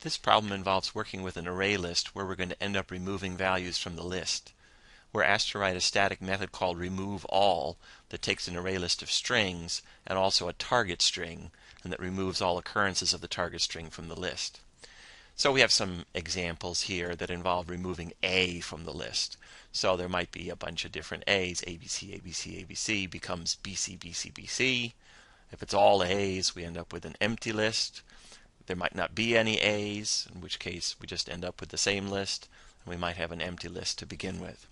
This problem involves working with an array list where we're going to end up removing values from the list. We're asked to write a static method called removeAll that takes an array list of strings and also a target string, and that removes all occurrences of the target string from the list. So we have some examples here that involve removing A from the list. So there might be a bunch of different A's. ABC, ABC, ABC becomes BC, BC, BC. If it's all A's, we end up with an empty list. There might not be any A's, in which case we just end up with the same list, and we might have an empty list to begin with.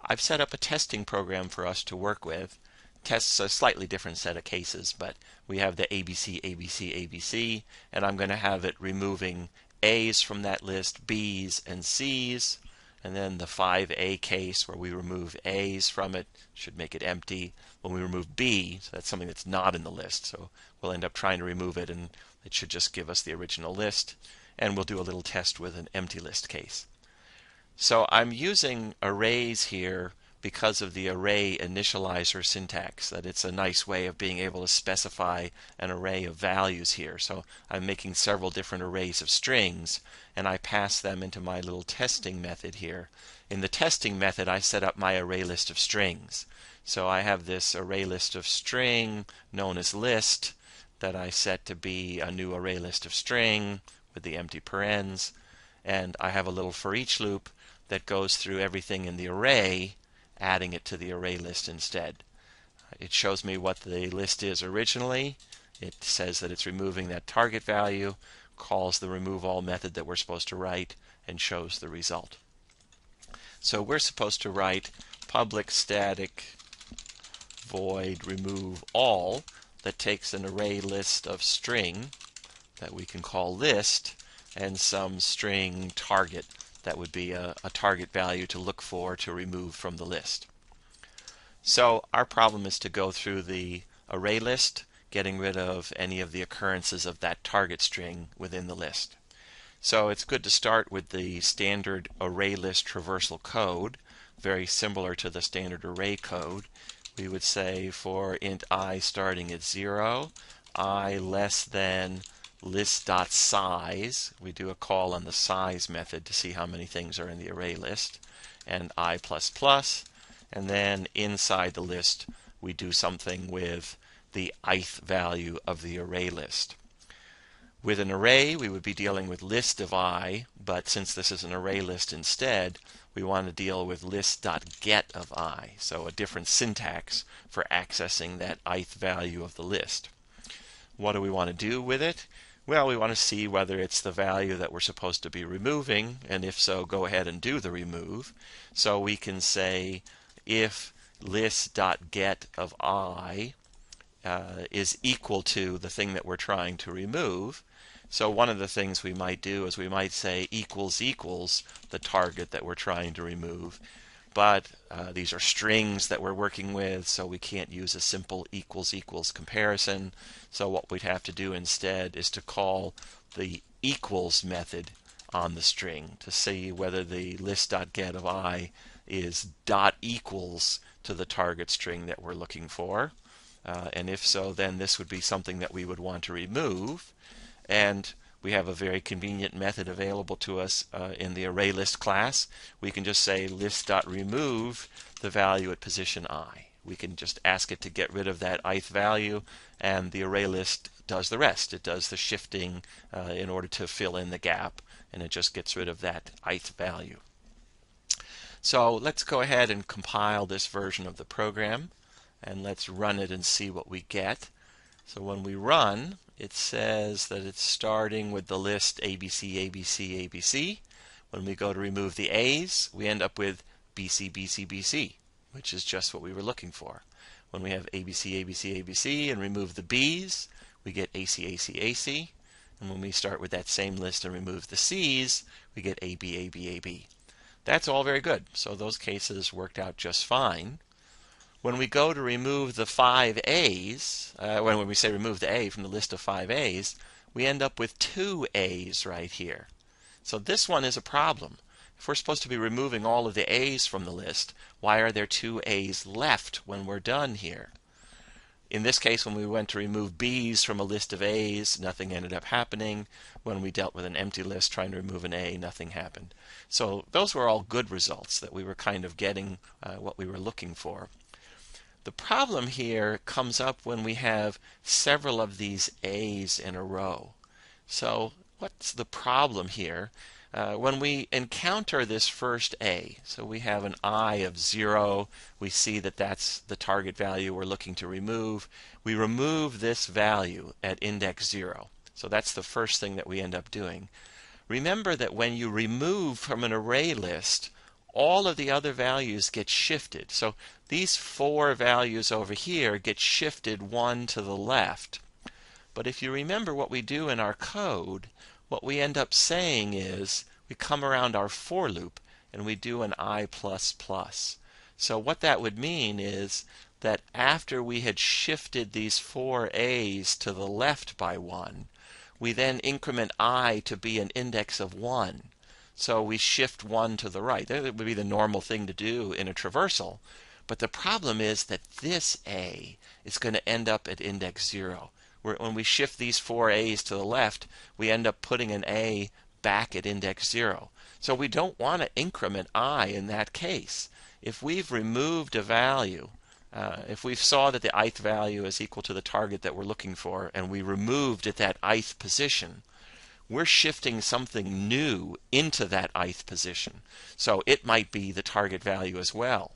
I've set up a testing program for us to work with. Tests a slightly different set of cases, but we have the ABC, ABC, ABC, and I'm going to have it removing A's from that list, B's, and C's, and then the 5A case where we remove A's from it should make it empty. When we remove B, so that's something that's not in the list, so we'll end up trying to remove it, and it should just give us the original list, and we'll do a little test with an empty list case. So I'm using arrays here because of the array initializer syntax, that it's a nice way of being able to specify an array of values here. So I'm making several different arrays of strings, and I pass them into my little testing method here. In the testing method, I set up my array list of strings. So I have this array list of string known as list that I set to be a new array list of string with the empty parens, and I have a little for each loop that goes through everything in the array, adding it to the array list instead. It shows me what the list is originally. It says that it's removing that target value, calls the removeAll method that we're supposed to write, and shows the result. So we're supposed to write public static void removeAll that takes an array list of string that we can call list and some string target that would be a target value to look for to remove from the list. So our problem is to go through the array list, getting rid of any of the occurrences of that target string within the list. So it's good to start with the standard array list traversal code, very similar to the standard array code. We would say for int I starting at 0, I less than list.size. We do a call on the size method to see how many things are in the array list, and I++, and then inside the list we do something with the ith value of the array list. With an array we would be dealing with list of I, but since this is an array list instead, we want to deal with list.get of I, so a different syntax for accessing that ith value of the list. What do we want to do with it? Well, we want to see whether it's the value that we're supposed to be removing, and if so, go ahead and do the remove. So we can say if list.get of I is equal to the thing that we're trying to remove. So one of the things we might do is we might say equals equals the target that we're trying to remove. But these are strings that we're working with, so we can't use a simple equals equals comparison. So what we'd have to do instead is to call the equals method on the string to see whether the list.get of I is dot equals to the target string that we're looking for. And if so, then this would be something that we would want to remove. And we have a very convenient method available to us in the ArrayList class. We can just say list.remove the value at position I. We can just ask it to get rid of that ith value, and the ArrayList does the rest. It does the shifting in order to fill in the gap, and it just gets rid of that ith value. So let's go ahead and compile this version of the program, and let's run it and see what we get. So when we run, it says that it's starting with the list ABC, ABC, ABC. When we go to remove the A's, we end up with BC, BC, BC, which is just what we were looking for. When we have ABC, ABC, ABC and remove the B's, we get AC, AC, AC. And when we start with that same list and remove the C's, we get AB, AB, AB. That's all very good. So those cases worked out just fine. When we go to remove the 5 A's, when we say remove the A from the list of 5 A's, we end up with 2 A's right here. So this one is a problem. If we're supposed to be removing all of the A's from the list, why are there 2 A's left when we're done here? In this case, when we went to remove B's from a list of A's, nothing ended up happening. When we dealt with an empty list trying to remove an A, nothing happened. So those were all good results that we were kind of getting what we were looking for. The problem here comes up when we have several of these A's in a row. So what's the problem here? When we encounter this first A, so we have an I of 0, we see that that's the target value we're looking to remove. We remove this value at index 0. So that's the first thing that we end up doing. Remember that when you remove from an array list, all of the other values get shifted. So these 4 values over here get shifted 1 to the left. But if you remember what we do in our code, what we end up saying is we come around our for loop and we do an I++. So what that would mean is that after we had shifted these 4 A's to the left by 1, we then increment I to be an index of 1. So we shift 1 to the right. That would be the normal thing to do in a traversal. But the problem is that this A is going to end up at index 0. When we shift these 4 A's to the left, we end up putting an A back at index 0. So we don't want to increment I in that case. If we've removed a value, if we saw that the ith value is equal to the target that we're looking for, and we removed at that ith position, we're shifting something new into that ith position. So it might be the target value as well.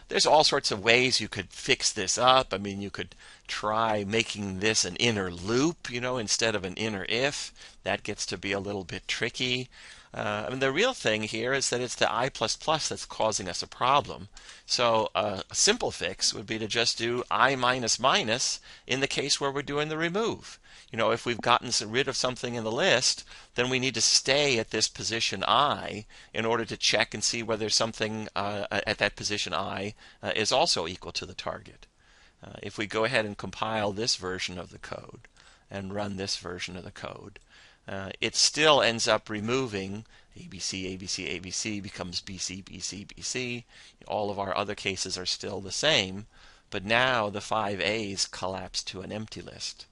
There's all sorts of ways you could fix this up. I mean, you could try making this an inner loop, instead of an inner if. That gets to be a little bit tricky. I mean, the real thing here is that it's the I++ that's causing us a problem. So a simple fix would be to just do I minus minus in the case where we're doing the remove. If we've gotten rid of something in the list, then we need to stay at this position I in order to check and see whether something at that position I is also equal to the target. If we go ahead and compile this version of the code and run this version of the code, it still ends up removing ABC, ABC, ABC becomes BC, BC, BC. All of our other cases are still the same, but now the 5 A's collapse to an empty list.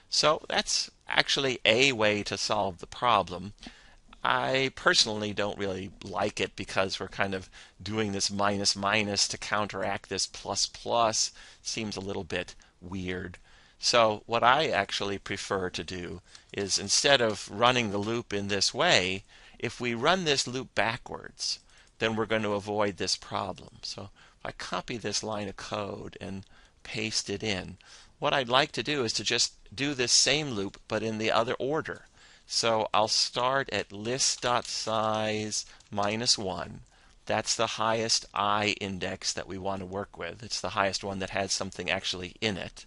So that's actually a way to solve the problem. I personally don't really like it because we're kind of doing this minus minus to counteract this plus plus. Seems a little bit weird. So what I actually prefer to do is, instead of running the loop in this way, if we run this loop backwards, then we're going to avoid this problem. So if I copy this line of code and paste it in, what I'd like to do is to just do this same loop but in the other order. So I'll start at list.size minus 1. That's the highest I index that we want to work with. It's the highest one that has something actually in it.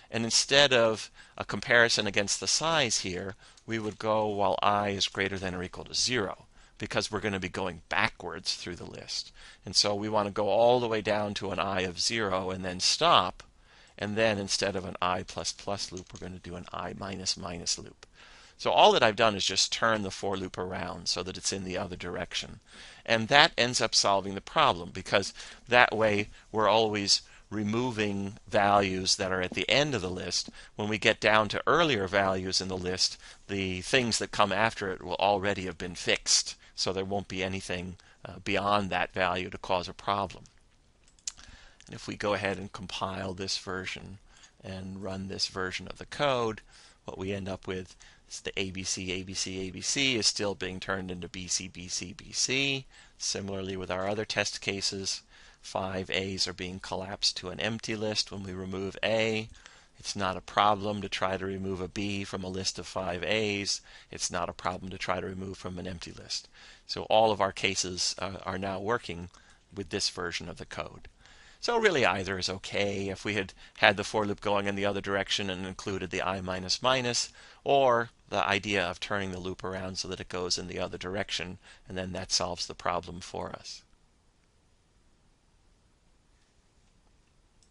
And instead of a comparison against the size here, we would go while I is greater than or equal to 0, because we're going to be going backwards through the list. And so we want to go all the way down to an I of 0 and then stop. And then instead of an I++ loop, we're going to do an I minus minus loop. So all that I've done is just turn the for loop around so that it's in the other direction. And that ends up solving the problem, because that way we're always removing values that are at the end of the list. When we get down to earlier values in the list, the things that come after it will already have been fixed. So there won't be anything beyond that value to cause a problem. And if we go ahead and compile this version and run this version of the code, what we end up with is the ABC, ABC, ABC is still being turned into BC, BC, BC. Similarly with our other test cases, 5 A's are being collapsed to an empty list when we remove A. It's not a problem to try to remove a B from a list of 5 A's. It's not a problem to try to remove from an empty list. So all of our cases are now working with this version of the code. So really either is okay. If we had had the for loop going in the other direction and included the I minus minus, or the idea of turning the loop around so that it goes in the other direction, and then that solves the problem for us.